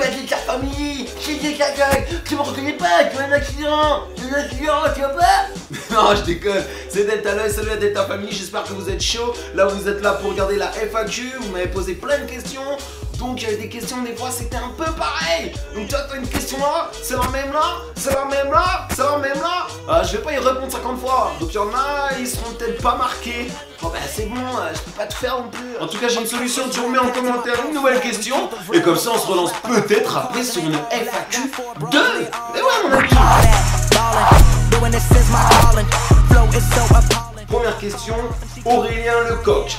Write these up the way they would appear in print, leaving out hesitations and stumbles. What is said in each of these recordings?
salut à ta famille. C'est Cacac. Tu me reconnais pas, tu as un accident. Tu vas pas? Non, je déconne. C'est Delta Loy, salut à Delta Family, j'espère que vous êtes chaud. Là, vous êtes là pour regarder la FAQ. Vous m'avez posé plein de questions. Donc, il y avait des questions, des fois, c'était un peu pareil. Donc, toi, t'as une question là, c'est la même là, c'est la même là, c'est la même là. Je vais pas y répondre 50 fois. Donc, il y en a, ils seront peut-être pas marqués. Bon, bah, c'est bon, je peux pas tout faire non plus. En tout cas, j'ai une solution. Tu remets en commentaire une nouvelle question. Et comme ça, on se relance peut-être après sur une FAQ 2. Et ouais, mon ami. Première question, Aurélien Lecoq.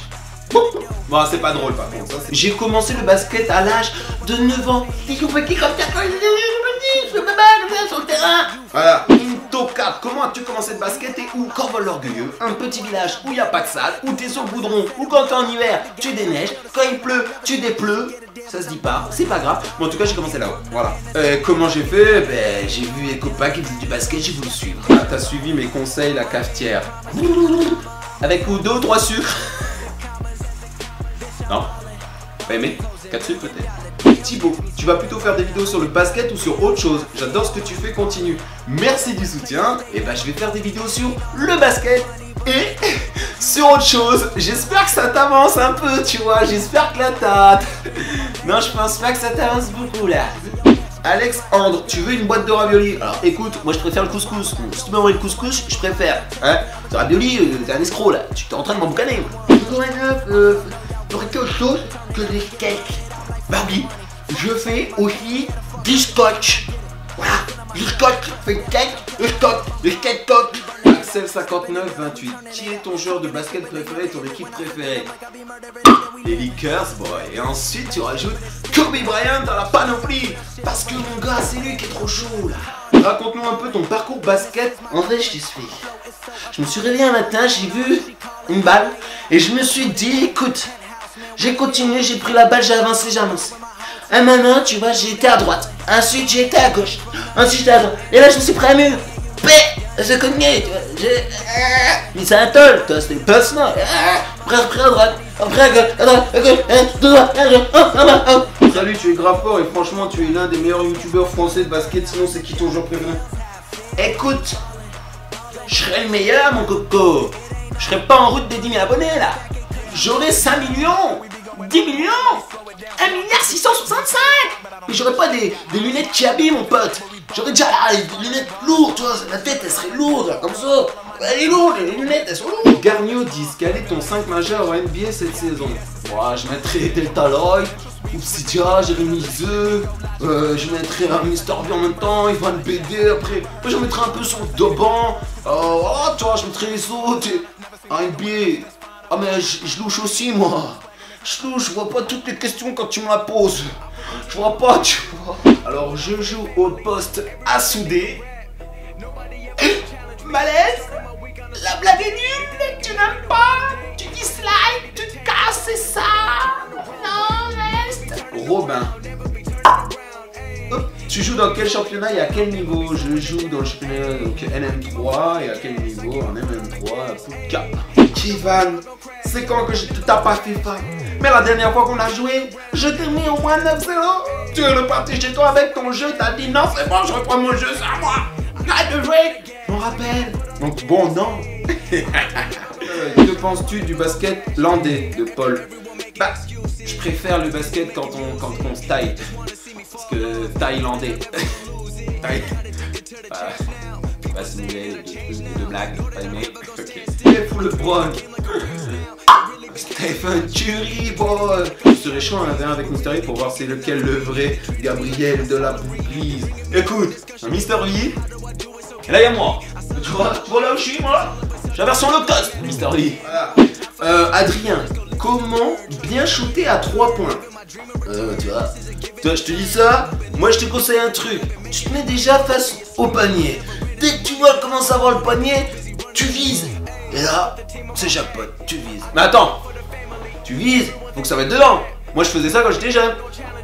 Bon, c'est pas drôle par contre. J'ai commencé le basket à l'âge de 9 ans. T'es tout petit comme ta colle, je fais ma balle sur le terrain. Voilà, Intoka, comment as-tu commencé le basket et où? Corbeil-l'Orgueilleux, Un petit village où y a pas de salle, où t'es sur le goudron, où quand t'es en hiver, tu déneiges, quand il pleut, tu dépleues. Ça se dit pas, c'est pas grave. Mais en tout cas, j'ai commencé là-haut. Voilà. Comment j'ai fait? Ben, j'ai vu les copains qui faisaient du basket, j'ai voulu suivre. Ah, t'as suivi mes conseils, la cafetière. Avec 2 ou 3 sucres. Non? Pas aimé? 4 sucres peut-être. Thibaut, tu vas plutôt faire des vidéos sur le basket ou sur autre chose? J'adore ce que tu fais, continue. Merci du soutien. Et bah, je vais faire des vidéos sur le basket et sur autre chose. J'espère que ça t'avance un peu, tu vois. J'espère que là t'as... Non, je pense pas que ça t'avance beaucoup là. Alex Andre, tu veux une boîte de raviolis? Alors écoute, moi je préfère le couscous. Si tu m'envoies le couscous, je préfère. Hein? Le ravioli, t'es un escroc là. Tu t'es en train de m'emboucaner. J'aurais autre chose que des cakes. Bah oui, je fais aussi du scotch. Voilà, du scotch, je fais le cake, le scotch, le skate coach. Axel 5928, qui est ton joueur de basket préféré, ton équipe préférée? Les Lakers, boy. Et ensuite tu rajoutes Kobe Bryant à la panoplie. Parce que mon gars, c'est lui qui est trop chaud là. Raconte-nous un peu ton parcours basket. En vrai, je t'explique. Je me suis réveillé un matin, j'ai vu une balle et je me suis dit, écoute, j'ai continué, j'ai pris la balle, j'ai avancé, j'ai avancé. Et maintenant, tu vois, j'ai été à droite. Ensuite, j'ai été à gauche. Ensuite, j'étais à droite. Et là, je me suis pris un mur. J'ai cogné, tu vois. J'ai... Mais c'est un toll, toi, c'était pas ça. Après à droite. Après à gauche, à droite, à gauche, de droite, à gauche, Salut, tu es grave fort et franchement, tu es l'un des meilleurs youtubeurs français de basket. Sinon, c'est qui ton joueur préféré? Écoute, je serais le meilleur, mon coco. Je serais pas en route des 10 000 abonnés, là. J'aurais 5 millions, 10 millions, 1 milliard 665. Mais j'aurais pas des lunettes qui habillent, mon pote. J'aurais déjà des lunettes lourdes, tu vois, la tête elle serait lourde, là, comme ça. Elle est lourde, les lunettes elles sont lourdes. Garnio 10, quel est ton 5 majeur en NBA cette saison? Je mettrais Delta Loy, Obsidia, Jérémy Zeux, je mettrais un Mister V en même temps, Ivan BD après. Je mettrais un peu sur le Doban. Voilà, tu vois, je mettrais les autres. En NBA. Ah mais je louche aussi moi. Je louche, je vois pas toutes les questions quand tu me la poses. Je vois pas, tu vois. Alors je joue au poste à souder. Malaise. La blague est nulle, tu n'aimes pas. Tu dislikes, tu te casses, c'est ça. Non, reste. Robin. Tu joues dans quel championnat et à quel niveau? Je joue dans le championnat donc NM3 et à quel niveau? En MM3, coup de cap. Kivan, c'est quand que je te tape à FIFA? Mais la dernière fois qu'on a joué, je t'ai mis au moins 9-0. Tu es reparti chez toi avec ton jeu, t'as dit non c'est bon, je reprends mon jeu, c'est à moi. Arrête de jouer, je m'en rappelle. Donc bon, non. Que penses-tu du basket landais de Paul? Bah, je préfère le basket quand on se taille. Parce que thaïlandais. Pas simuler de blagues, pas aimé. Ok. Pour le brog. Stephen Curry, boy. Je serais chaud en un avec Mystery pour voir c'est lequel le vrai Gabriel de la Bouclise. Écoute, un Mystery. Et là, il y a moi. Tu vois là où je suis, moi? J'ai la version low cost, Mystery. Voilà. Adrien, comment bien shooter à 3 points? Tu vois, je te dis ça, moi je te conseille un truc. Tu te mets déjà face au panier. Dès que tu vois commencer à voir le panier, tu vises. Et là, c'est jackpot, tu vises. Mais attends, tu vises, faut que ça mette dedans. Moi je faisais ça quand j'étais jeune.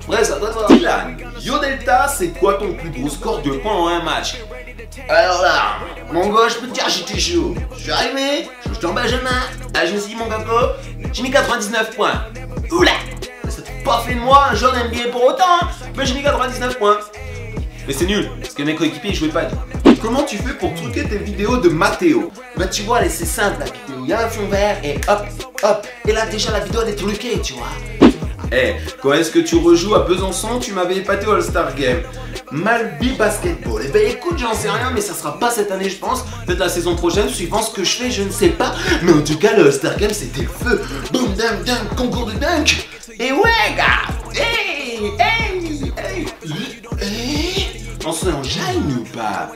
Ouais, ça doit être ça. Dylan, Yo Delta, c'est quoi ton plus gros score de points en un match? Alors là, mon gars, je peux te dire, j'étais chaud. Je suis arrivé, j'étais en Benjamin. Ah, je me suis dit, mon coco, j'ai mis 99 points. Oula! pas fait de moi un jeune NBA pour autant, hein. Mais j'ai mis 99 points. Mais c'est nul, parce que mes coéquipiers ils jouaient pas. Comment tu fais pour truquer tes vidéos de Mathéo? Bah tu vois, c'est simple la vidéo. Il y a un fond vert et hop, hop. Et là déjà la vidéo elle est truquée, tu vois. Eh, quand est-ce que tu rejoues à Besançon? Tu m'avais épaté au All-Star Game. Malby Basketball. Eh ben écoute, j'en sais rien, mais ça sera pas cette année, je pense. Peut-être la saison prochaine, suivant ce que je fais, je ne sais pas. Mais en tout cas, le All-Star Game, c'était le feu. Boum, dunk, dunk, concours de dunk. Et ouais, gars. Hey, hey, hey, hey. On se enjaille ou pas?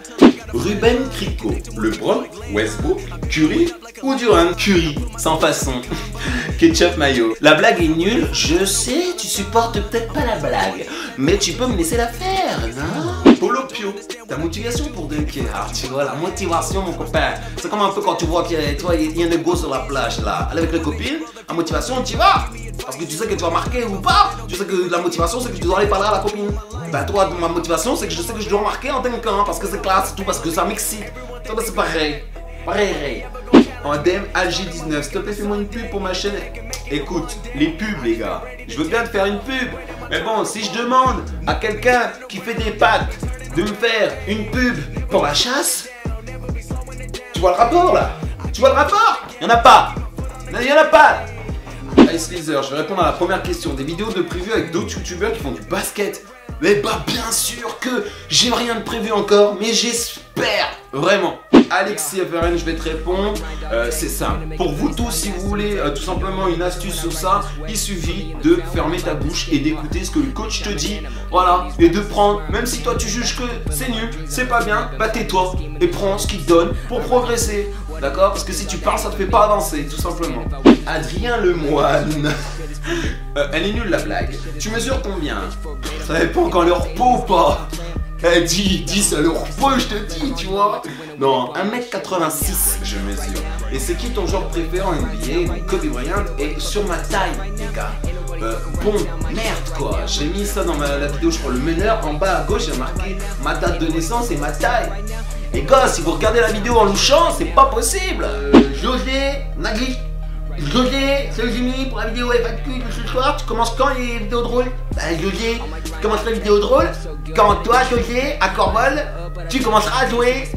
Ruben Cricot, LeBron, Westbrook, Curry ou Durant? Curry, sans façon. Ketchup mayo. La blague est nulle, je sais, tu supportes peut-être pas la blague, mais tu peux me laisser la faire, non? Polo Pio, ta motivation pour dunker. Ah, tu vois, la motivation, mon copain, c'est comme un peu quand tu vois qu'il y a un ego sur la plage, là, avec les copines, la motivation, tu y vas. Parce que tu sais que tu vas marquer ou pas. Tu sais que la motivation, c'est que tu dois aller parler à la copine. Ben toi, ma motivation, c'est que je sais que je dois marquer en dunkant, parce que c'est classe, tout, parce que ça m'excite. Ça, ben, c'est pareil. Pareil. En DM AG19, s'il te plaît, fais-moi une pub pour ma chaîne. Écoute, les pubs, les gars. Je veux bien te faire une pub. Mais bon, si je demande à quelqu'un qui fait des pâtes de me faire une pub pour la chasse, tu vois le rapport, là? Tu vois le rapport? Y'en a pas. Il y en a pas. Ice Laser, je vais répondre à la première question. Des vidéos de prévues avec d'autres youtubeurs qui font du basket. Mais bah bien sûr que j'ai rien de prévu encore, mais j'espère vraiment. Alexis FRN, je vais te répondre. C'est simple. Pour vous tous, si vous voulez tout simplement une astuce sur ça, il suffit de fermer ta bouche et d'écouter ce que le coach te dit. Voilà. Et de prendre, même si toi tu juges que c'est nul, c'est pas bien, bah tais-toi et prends ce qu'il te donne pour progresser. D'accord? Parce que si tu parles, ça te fait pas avancer, tout simplement. Adrien Lemoine. Elle est nulle la blague. Tu mesures combien? Ça dépend quand le repos ou pas. Dis ça le repos, je te dis, tu vois. Non, 1m86 je mesure. Et c'est qui ton joueur préféré en NBA? Kobe Bryant. Et sur ma taille, les gars. Bon, merde quoi. J'ai mis ça dans la vidéo, je crois, le meneur. En bas à gauche, j'ai marqué ma date de naissance et ma taille. Les gars, si vous regardez la vidéo en louchant, c'est pas possible. José, Nagui. José, c'est Jimmy pour la vidéo FAQ de ce soir. Tu commences quand les vidéos drôles? Bah José, tu commences la vidéo drôle quand toi, José, à Corvol, tu commenceras à jouer.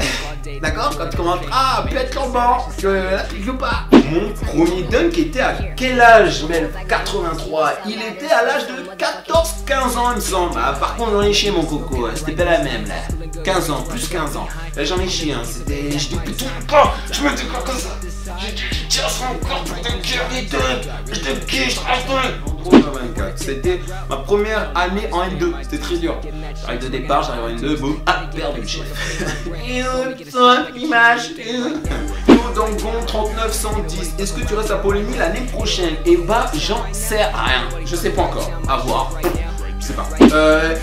D'accord? Quand tu commenceras à plus être sur le banc, parce que là tu joues pas. Mon premier dunk était à quel âge, Mel? 83. Il était à l'âge de 14-15 ans, il me semble. Ah, par contre, j'en ai chié, mon coco. C'était pas la même, là. 15 ans, plus 15 ans. Là, j'en ai chié, hein. C'était. J'étais plutôt pas. Je me dis pas comme ça. J'ai tiens son corps pour dunker les dunks. Je dunkais, je travaille. 24. C'était ma première année en N2. C'était très dur. J'arrive de départ, j'arrive en N2, boum. Ah, perdu, chef. Image. Donc bon, 3910. Est-ce que tu restes à Polémie l'année prochaine? Et bah, j'en sais rien. Je sais pas encore. À voir. Je sais pas.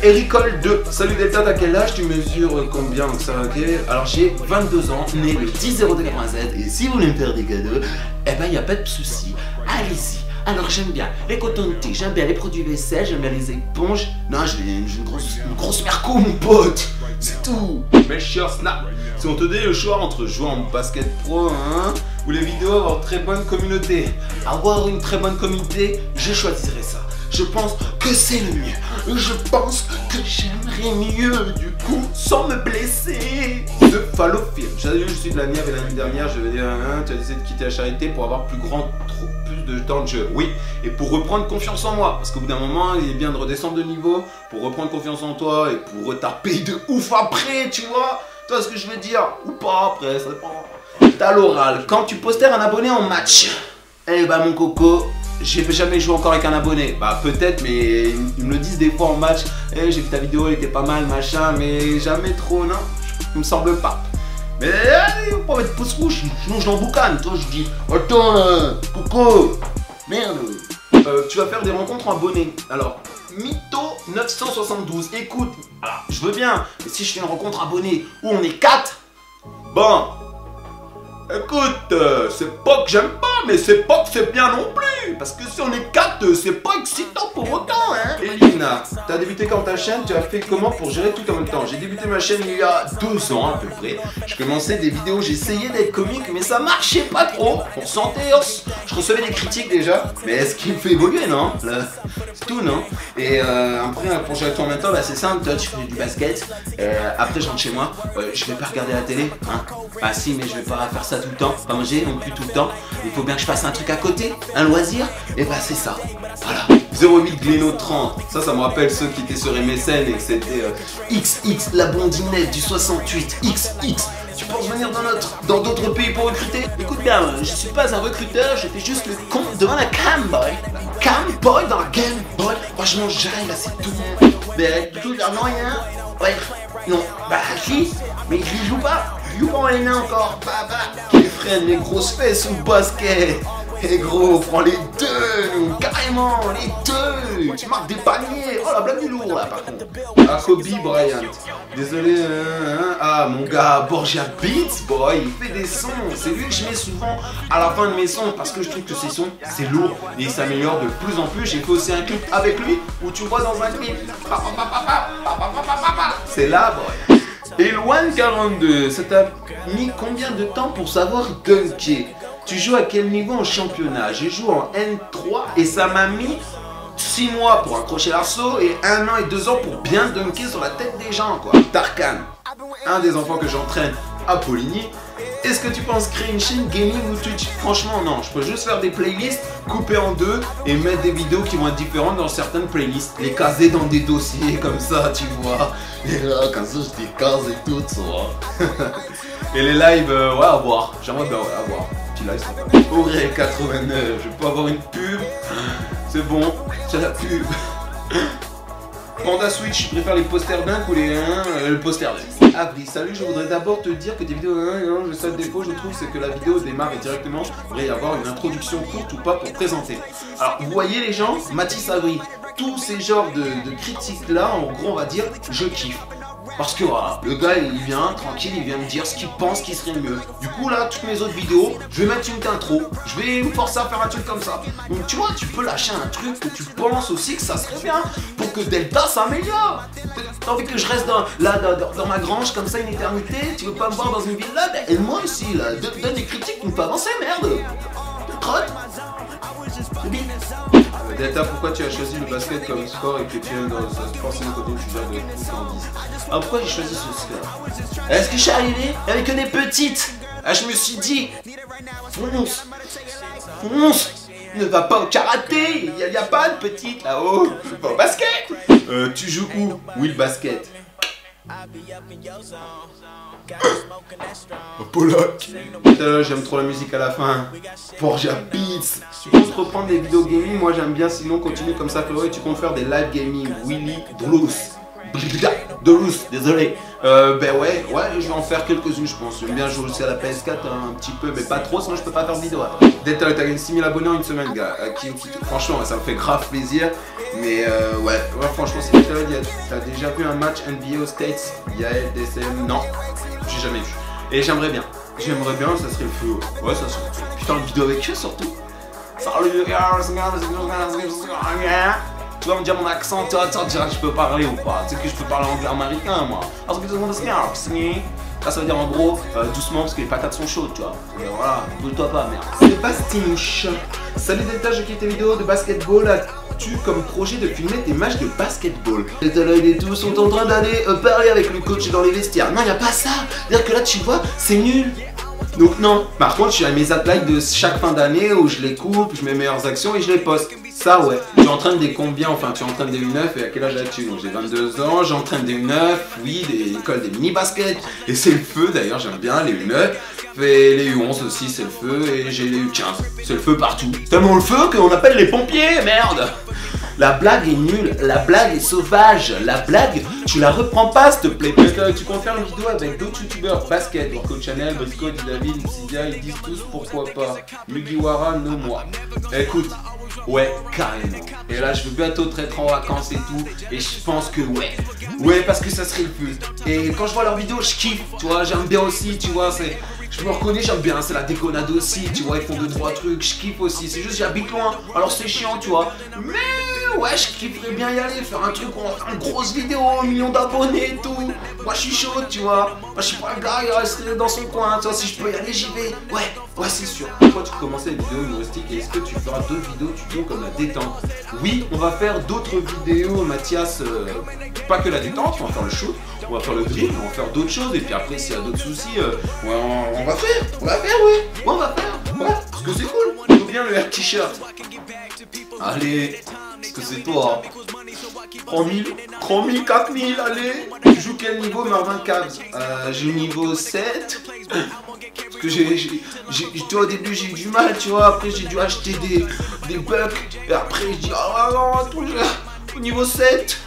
Ericole 2. Salut Delta, t'as quel âge? Tu mesures combien? Donc ça va, ok. Alors j'ai 22 ans, né le 10/02/87. Et si vous voulez me faire des cadeaux, eh ben y a pas de souci. Allez-y. Alors j'aime bien les cotons de thé, j'aime bien les produits vaisselle, j'aime bien les éponges. Non, j'ai une grosse merco, mon pote. C'est tout. Melchior Snap. Si on te donnait le choix entre jouer en basket pro, hein, ou les vidéos avoir une très bonne communauté, avoir une très bonne communauté, je choisirais ça. Je pense que c'est le mieux. Je pense que j'aimerais mieux, du coup, sans me blesser. De Fallofilm. Je suis de la Nièvre et l'année dernière, je vais dire, hein, tu as décidé de quitter la charité pour avoir plus de temps de jeu. Oui, et pour reprendre confiance en moi. Parce qu'au bout d'un moment, il est bien de redescendre de niveau pour reprendre confiance en toi et pour retaper de ouf après, tu vois. Tu vois ce que je veux dire? Ou pas après, ça dépend. T'as l'oral. Quand tu postères un abonné en match, eh bah mon coco, j'ai jamais joué encore avec un abonné. Bah peut-être, mais ils me le disent des fois en match. Eh, j'ai vu ta vidéo, elle était pas mal, machin, mais jamais trop, non? Il me semble pas. Mais allez, on peut mettre pouce rouge, sinon je l'emboucane. Toi, je dis, attends là, coco, merde. Tu vas faire des rencontres en abonné. Alors, Mytho 972, écoute, alors, je veux bien, mais si je fais une rencontre abonnée où on est 4, bon, écoute, c'est pas que j'aime pas. mais c'est pas que c'est bien non plus. Parce que si on est 4, c'est pas excitant pour autant, hein. Elina, t'as débuté quand ta chaîne, tu as fait comment pour gérer tout en même temps? J'ai débuté ma chaîne il y a 2 ans à peu près. Je commençais des vidéos, j'essayais d'être comique, mais ça marchait pas trop. On sentait, je recevais des critiques déjà. Mais est-ce qu'il me fait évoluer, non? C'est tout, non? Et après, pour gérer tout en même temps, bah, c'est simple, toi tu fais du basket. Après, je rentre chez moi, je vais pas regarder la télé, hein. Ah si, mais je vais pas faire ça tout le temps, pas manger non plus tout le temps. Il faut bien que je fasse un truc à côté, un loisir, et bah c'est ça. Voilà. 08 Gléno 30, ça me rappelle ceux qui étaient sur MSN et que c'était XX, la blondinette du 68, XX. Tu penses venir dans d'autres pays pour recruter? Écoute bien, je suis pas un recruteur, je fais juste le con devant la cam boy. Cam boy dans la game boy. Franchement, j'arrive là, c'est tout. Mais du coup, il y a rien. Ouais, non, bah si, mais je joue pas. Je joue pas en N1 encore. Bah. Qui freine les grosses fesses au basket. Et gros, prends les deux, carrément, les deux. Tu marques des paniers. Oh la blague du lourd là par contre. Ah, Kobe Bryant. Désolé, ah mon gars, Borgia Beats, boy, il fait des sons. C'est lui que je mets souvent à la fin de mes sons parce que je trouve que ces sons, c'est lourd et il s'améliore de plus en plus. J'ai fait aussi un clip avec lui où tu vois dans un clip. C'est là, boy. Et Loan42, ça t'a mis combien de temps pour savoir dunker? Tu joues à quel niveau en championnat? J'ai joué en N3 et ça m'a mis 6 mois pour accrocher l'arceau et 1 an et 2 ans pour bien dunker sur la tête des gens, quoi. Tarkan, un des enfants que j'entraîne à Poligny. Est-ce que tu penses créer une chaîne gaming ou Twitch? Franchement non, je peux juste faire des playlists, couper en deux et mettre des vidéos qui vont être différentes dans certaines playlists. Les caser dans des dossiers comme ça, tu vois. Et là, comme ça je les case et tout, ça va. Et les lives, ouais, à voir. J'aimerais bien, ouais, à voir. Petit live, Aurel 89, je peux avoir une pub. C'est bon, c'est la pub. Panda Switch, je préfère les posters dunk ou le poster dunk. Abri, salut, je voudrais d'abord te dire que tes vidéos, le seul défaut je trouve c'est que la vidéo démarre et directement il devrait y avoir une introduction courte ou pas pour présenter. Alors vous voyez les gens, Mathis Abri, tous ces genres de critiques là, en gros on va dire je kiffe. Parce que voilà, le gars il vient tranquille, il vient me dire ce qu'il pense qui serait mieux. Du coup là, toutes mes autres vidéos, je vais mettre une intro, je vais me forcer à faire un truc comme ça. Donc tu vois, tu peux lâcher un truc que tu penses aussi que ça serait bien pour que Delta s'améliore. T'as envie que je reste dans ma grange comme ça une éternité? Tu veux pas me voir dans une villa? Ben aide-moi ici là, donne des critiques pour me faire avancer, merde. Crotte. Delta, pourquoi tu as choisi le basket comme sport et que tu aimes dans ce sport sinon côté tu gères de foot en 10? Alors pourquoi j'ai choisi ce sport? Est-ce que je suis arrivé avec des petites? Ah, je me suis dit, fonce, ne va pas au karaté, il n'y a pas de petite là-haut, je vais pas au basket. Tu joues où? Oui, le basket. Pollock. J'aime trop la musique à la fin. Borgia Beats. Tu comptes reprendre des vidéos gaming? Moi j'aime bien, sinon continue comme ça frérot. Et tu comptes faire des live gaming? Willy Dolus, désolé. Ben ouais, je vais en faire quelques-unes je pense. J'aime bien jouer aussi à la PS4 un petit peu, mais pas trop, sinon je peux pas faire de vidéo après. Delta, t'as gagné 6000 abonnés en une semaine, gars. Franchement, ça me fait grave plaisir. Mais ouais, franchement, c'est t'as déjà vu un match NBA aux States? Yael, DCM? Non, j'ai jamais vu. Et j'aimerais bien, ça serait le feu. Ouais, ça serait le feu. Putain, une vidéo avec eux surtout. Salut les gars, tu vas me dire mon accent, tu diras que je peux parler ou pas. Tu sais que je peux parler anglais américain, moi. Là, ça veut dire en gros, doucement parce que les patates sont chaudes, tu vois. Voilà, brûle-toi pas, merde. Sébastien, salut Delta, je quitte tes vidéos de basketball. As-tu comme projet de filmer tes matchs de basketball? Delta Lloyd et tout sont en train d'aller parler avec le coach dans les vestiaires. Non, y a pas ça. C'est-à-dire que là, tu vois, c'est nul. Donc non. Par contre, je suis à mes highlights de chaque fin d'année où je les coupe, je mets mes meilleures actions et je les poste. Ça ouais. Tu entraînes des combien? Enfin, tu entraînes des U9 et à quel âge as-tu? Donc j'ai 22 ans, j'entraîne des U9, oui, des écoles des mini-basket. Et c'est le feu d'ailleurs, j'aime bien les U9. Et les U11 aussi, c'est le feu. Et j'ai les U15. C'est le feu partout. Tellement le feu qu'on appelle les pompiers, merde. La blague est nulle, la blague est sauvage, la blague, tu la reprends pas s'il te plaît. Tu comptes faire une vidéo avec d'autres youtubeurs, basket, Coach Chanel, Brisco, David, Ipsidia, ils disent tous pourquoi pas. Mugiwara, no moi. Écoute, ouais, carrément. Et là, je veux bientôt être en vacances et tout, et je pense que ouais, parce que ça serait le feu. Et quand je vois leurs vidéos, je kiffe, tu vois, j'aime bien aussi, tu vois, Je me reconnais, j'aime bien, c'est la déconnade aussi, tu vois, ils font 2-3 trucs, je kiffe aussi, c'est juste j'habite loin, alors c'est chiant, tu vois. Mais ouais, je kifferais bien y aller, faire un truc, on va faire une grosse vidéo, 1 million d'abonnés et tout. Moi je suis chaud, tu vois. Moi je suis pas le gars, il reste dans son coin, tu vois, si je peux y aller, j'y vais. Ouais, c'est sûr. Pourquoi tu commençais les vidéos humoristiques et est-ce que tu feras d'autres vidéos, tu comme la détente? Oui, on va faire d'autres vidéos, Mathias, pas que la détente, on va faire le shoot, on va faire le drill, on va faire d'autres choses et puis après s'il y a d'autres soucis, ouais, on va faire, ouais, on va faire, ouais, parce que c'est cool. Il faut bien le air t-shirt. Allez, parce que c'est toi. 3000, 4000, allez. Tu joues quel niveau, Marvin Cabs? J'ai niveau 7. Parce que toi au début j'ai eu du mal, tu vois, après j'ai dû acheter des bugs, et après je dis oh non, tout au niveau 7.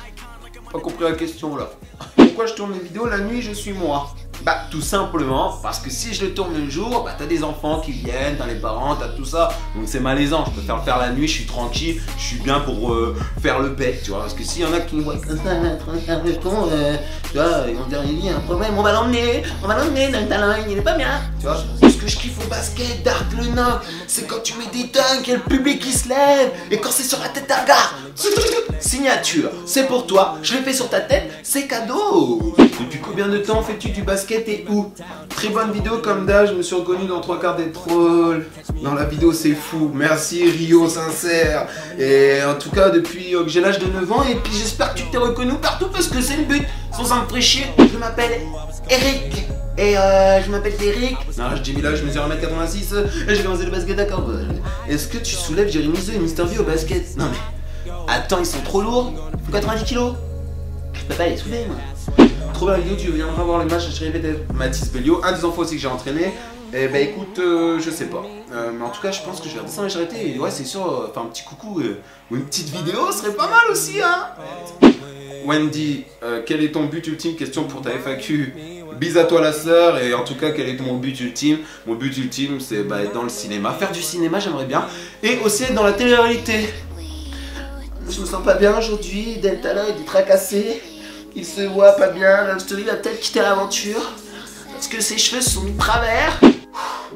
Pas compris la question là. Pourquoi je tourne les vidéos la nuit, je suis moi? Bah tout simplement parce que si je le tourne le jour, bah t'as des enfants qui viennent, t'as les parents, t'as tout ça, donc c'est malaisant. Je préfère le faire la nuit, je suis tranquille, je suis bien pour faire le bec, tu vois. Parce que s'il y en a qui me voient comme ça, tu vois, ils vont dire il y a un problème, on va l'emmener dans le talent, il est pas bien, tu vois. Ce que je kiffe au basket, Dark le nain, c'est quand tu mets des dunks et le public qui se lève, et quand c'est sur la tête d'un gars, signature, c'est pour toi, je l'ai fait sur ta tête, c'est cadeau. Depuis combien de temps fais-tu du basket et où? Très bonne vidéo comme d'hab, je me suis reconnu dans 3/4 des trolls. Dans la vidéo c'est fou, merci Rio sincère. Et en tout cas depuis que j'ai l'âge de 9 ans et puis j'espère que tu t'es reconnu partout parce que c'est le but. Sans en prêcher, je m'appelle Eric. Et je m'appelle Eric. Non, je dis là, je mesure 1m86 et j'ai commencé le basket, d'accord. Est-ce que tu soulèves Jérémy Zeu et Mister V au basket? Non mais, attends, ils sont trop lourds. 90 kilos. Je peux pas les soulever moi. Trop bien la vidéo, tu viendras voir les matchs à Chéri VDF. Mathis Bellio, un des enfants aussi que j'ai entraîné. Et bah écoute, je sais pas. Mais en tout cas, je pense que je vais redescendre les charretées. Et ouais, c'est sûr, faire un petit coucou ou une petite vidéo serait pas mal aussi, hein. Wendy, quel est ton but ultime? Question pour ta FAQ. Bise à toi la sœur, et en tout cas quel est mon but ultime? Mon but ultime c'est être dans le cinéma, faire du cinéma j'aimerais bien, et aussi être dans la télé-réalité. Je me sens pas bien aujourd'hui, Delta là il est tracassé, il se voit pas bien, Love Story va peut-être quitter l'aventure, parce que ses cheveux se sont mis de travers.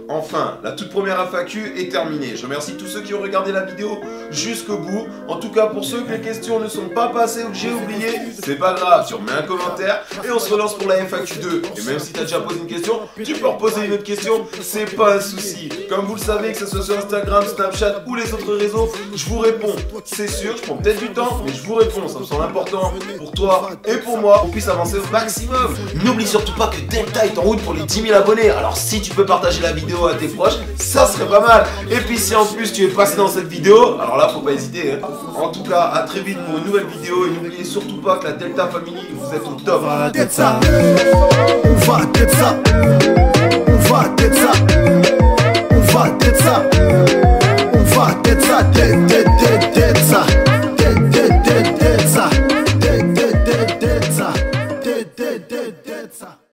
Enfin, la toute première FAQ est terminée. Je remercie tous ceux qui ont regardé la vidéo jusqu'au bout. En tout cas, pour ceux que les questions ne sont pas passées ou que j'ai oublié, c'est pas grave, tu remets un commentaire et on se relance pour la FAQ 2. Et même si tu as déjà posé une question, tu peux reposer une autre question, c'est pas un souci. Comme vous le savez, que ce soit sur Instagram, Snapchat ou les autres réseaux, je vous réponds. C'est sûr, je prends peut-être du temps, mais je vous réponds. Ça me semble important pour toi et pour moi, qu'on puisse avancer au maximum. N'oublie surtout pas que Delta est en route pour les 10 000 abonnés. Alors si tu peux partager la vidéo à tes proches, ça serait pas mal. Et puis si en plus tu es passé dans cette vidéo, alors là faut pas hésiter, hein. En tout cas à très vite pour une nouvelle vidéo. Et n'oubliez surtout pas que la Delta Family, vous êtes au top. On va tête ça, on va tête ça, on va tête ça, on va tête ça, on va tête ça, tête ça.